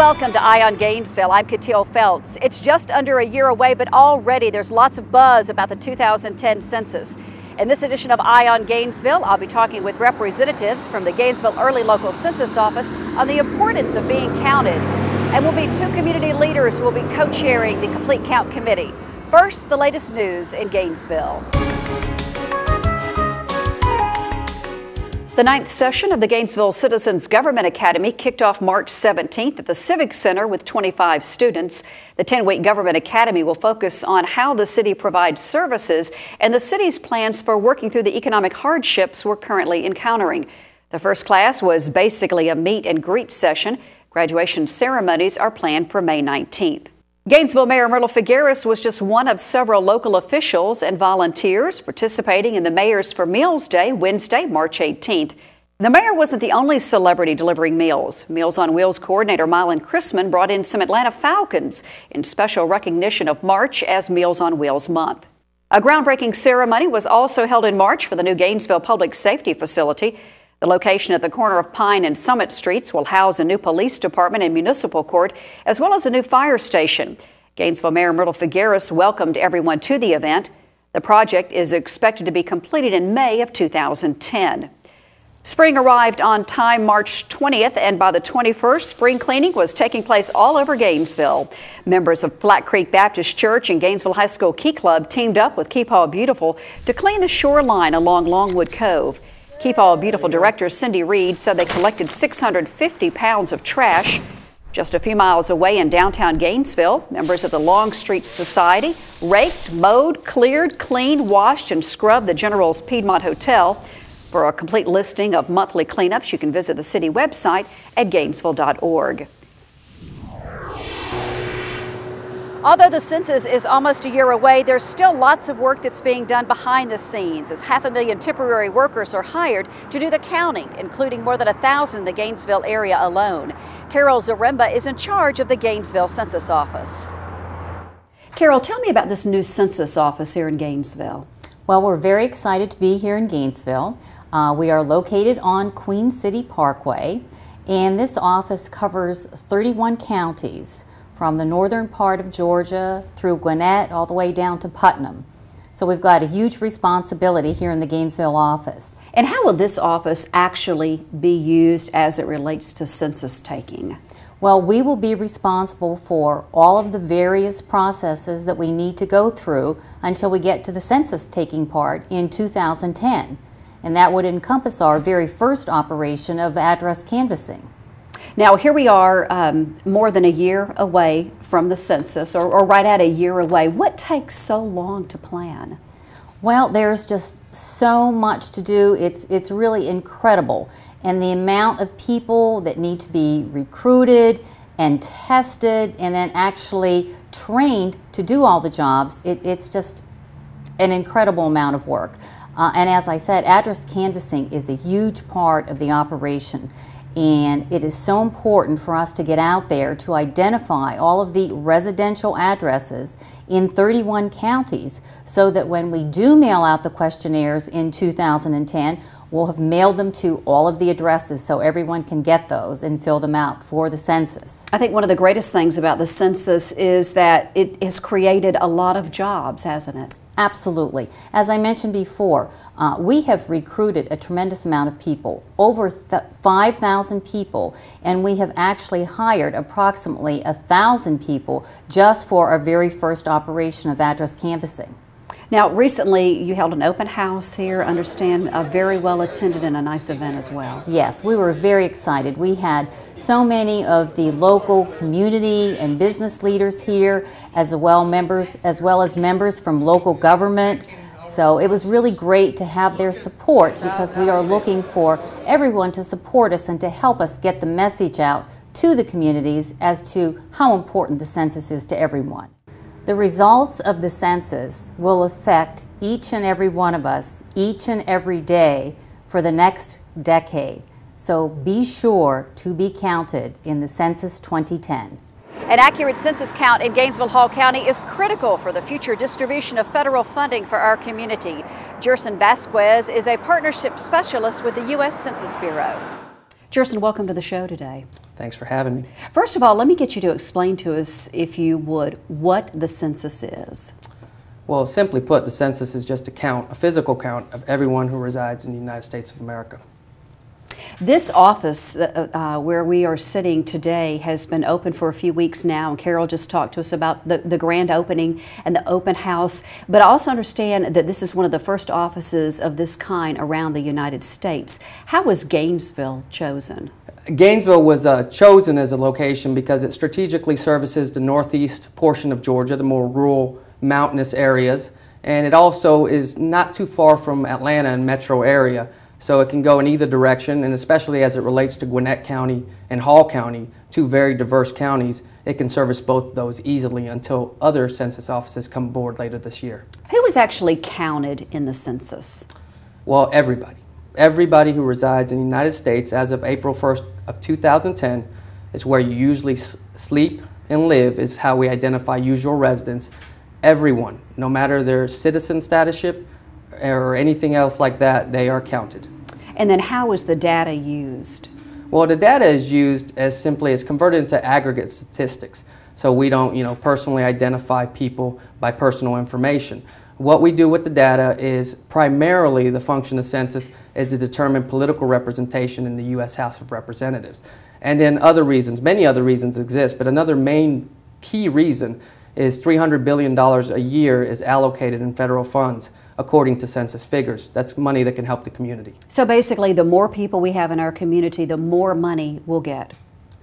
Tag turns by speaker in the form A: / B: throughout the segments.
A: Welcome to Eye on Gainesville. I'm Catiel Felts. It's just under a year away, but already there's lots of buzz about the 2010 census. In this edition of Eye on Gainesville, I'll be talking with representatives from the Gainesville Early Local Census Office on the importance of being counted. And we'll be two community leaders who will be co-chairing the Complete Count Committee. First, the latest news in Gainesville. The 9th session of the Gainesville Citizens Government Academy kicked off March 17th at the Civic Center with 25 students. The 10-week Government Academy will focus on how the city provides services and the city's plans for working through the economic hardships we're currently encountering. The first class was basically a meet and greet session. Graduation ceremonies are planned for May 19th. Gainesville Mayor Myrtle Figueres was just one of several local officials and volunteers participating in the Mayor's for Meals Day Wednesday, March 18th. The mayor wasn't the only celebrity delivering meals. Meals on Wheels coordinator Mylan Chrisman brought in some Atlanta Falcons in special recognition of March as Meals on Wheels month. A groundbreaking ceremony was also held in March for the new Gainesville Public Safety Facility. The location at the corner of Pine and Summit Streets will house a new police department and municipal court, as well as a new fire station. Gainesville Mayor Myrtle Figueres welcomed everyone to the event. The project is expected to be completed in May of 2010. Spring arrived on time March 20th, and by the 21st, spring cleaning was taking place all over Gainesville. Members of Flat Creek Baptist Church and Gainesville High School Key Club teamed up with Keep All Beautiful to clean the shoreline along Longwood Cove. Keep All Beautiful Director Cindy Reed said they collected 650 pounds of trash. Just a few miles away in downtown Gainesville, members of the Longstreet Society raked, mowed, cleared, cleaned, washed, and scrubbed the General's Piedmont Hotel. For a complete listing of monthly cleanups, you can visit the city website at gainesville.org. Although the census is almost a year away, there's still lots of work that's being done behind the scenes as 500,000 temporary workers are hired to do the counting, including more than 1,000 in the Gainesville area alone. Carol Zaremba is in charge of the Gainesville Census Office. Carol, tell me about this new census office here in Gainesville.
B: Well, we're very excited to be here in Gainesville. We are located on Queen City Parkway, and this office covers 31 counties, from the northern part of Georgia through Gwinnett all the way down to Putnam. So we've got a huge responsibility here in the Gainesville office.
A: And how will this office actually be used as it relates to census taking?
B: Well, we will be responsible for all of the various processes that we need to go through until we get to the census taking part in 2010. And that would encompass our very first operation of address canvassing.
A: Now, here we are more than a year away from the census, or right at a year away. What takes so long to plan?
B: Well, there's just so much to do. It's really incredible. And the amount of people that need to be recruited and tested and then actually trained to do all the jobs, it's just an incredible amount of work. And as I said, address canvassing is a huge part of the operation. And it is so important for us to get out there to identify all of the residential addresses in 31 counties so that when we do mail out the questionnaires in 2010, we'll have mailed them to all of the addresses so everyone can get those and fill them out for the census.
A: I think one of the greatest things about the census is that it has created a lot of jobs, hasn't it?
B: Absolutely. As I mentioned before, we have recruited a tremendous amount of people, over 5,000 people, and we have actually hired approximately 1,000 people just for our very first operation of address canvassing.
A: Now, recently you held an open house here, I understand, very well attended and a nice event as well.
B: Yes, we were very excited. We had so many of the local community and business leaders here, as well as members from local government. So it was really great to have their support because we are looking for everyone to support us and to help us get the message out to the communities as to how important the census is to everyone. The results of the census will affect each and every one of us, each and every day for the next decade. So be sure to be counted in the Census 2010.
A: An accurate census count in Gainesville-Hall County is critical for the future distribution of federal funding for our community. Gerson Vasquez is a partnership specialist with the U.S. Census Bureau. Gerson, welcome to the show today.
C: Thanks for having me.
A: First of all, let me get you to explain to us, if you would, what the census is.
C: Well, simply put, the census is just a physical count of everyone who resides in the United States of America.
A: This office where we are sitting today has been open for a few weeks now, and Carol just talked to us about the grand opening and the open house. But I also understand that this is one of the first offices of this kind around the United States. How was Gainesville chosen?
C: Gainesville was chosen as a location because it strategically services the northeast portion of Georgia, the more rural, mountainous areas, and it also is not too far from Atlanta and metro area. So it can go in either direction, and especially as it relates to Gwinnett County and Hall County, two very diverse counties, it can service both of those easily until other census offices come aboard later this year.
A: Who was actually counted in the census?
C: Well, everybody. Everybody who resides in the United States as of April 1st of 2010 is where you usually sleep and live, is how we identify usual residents. Everyone, no matter their citizen statusship or anything else like that, they are counted.
A: And then how is the data used?
C: Well, the data is used as simply as converted into aggregate statistics. So we don't, personally identify people by personal information. What we do with the data is primarily the function of census is to determine political representation in the U.S. House of Representatives. And then other reasons, many other reasons exist, but another main key reason is $300 billion a year is allocated in federal funds according to census figures. That's money that can help the community.
A: So basically, the more people we have in our community, the more money we'll get.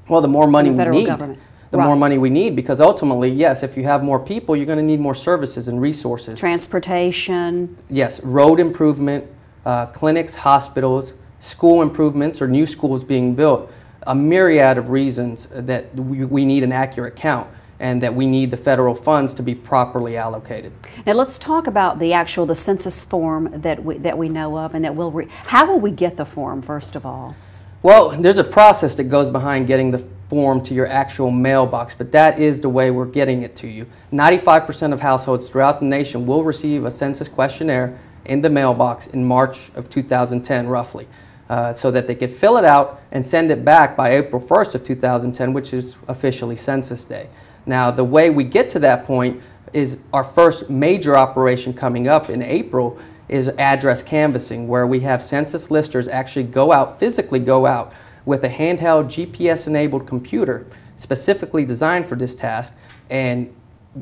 C: Well, the more money
A: from the
C: we
A: federal
C: need.
A: government.
C: The more money we need, because ultimately, yes, if you have more people, you're going to need more services and resources.
A: Transportation.
C: Yes, road improvement, clinics, hospitals, school improvements or new schools being built, a myriad of reasons that we need an accurate count, and that we need the federal funds to be properly allocated.
A: Now let's talk about the census form that we know of, and that how will we get the form, first of all?
C: Well, there's a process that goes behind getting the form to your actual mailbox, but that is the way we're getting it to you. 95% of households throughout the nation will receive a census questionnaire in the mailbox in March of 2010, roughly, so that they could fill it out and send it back by April 1st of 2010, which is officially Census Day. Now, the way we get to that point is our first major operation coming up in April is address canvassing, where we have census listers actually physically go out with a handheld GPS-enabled computer specifically designed for this task and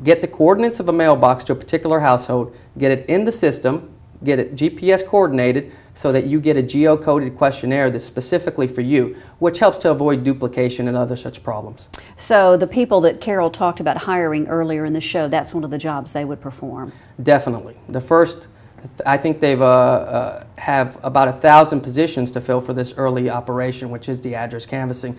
C: get the coordinates of a mailbox to a particular household, get it in the system, get it GPS coordinated so that you get a geocoded questionnaire that's specifically for you, which helps to avoid duplication and other such problems.
A: So the people that Carol talked about hiring earlier in the show, that's one of the jobs they would perform?
C: Definitely. The first, I think they've have about 1,000 positions to fill for this early operation, which is the address canvassing.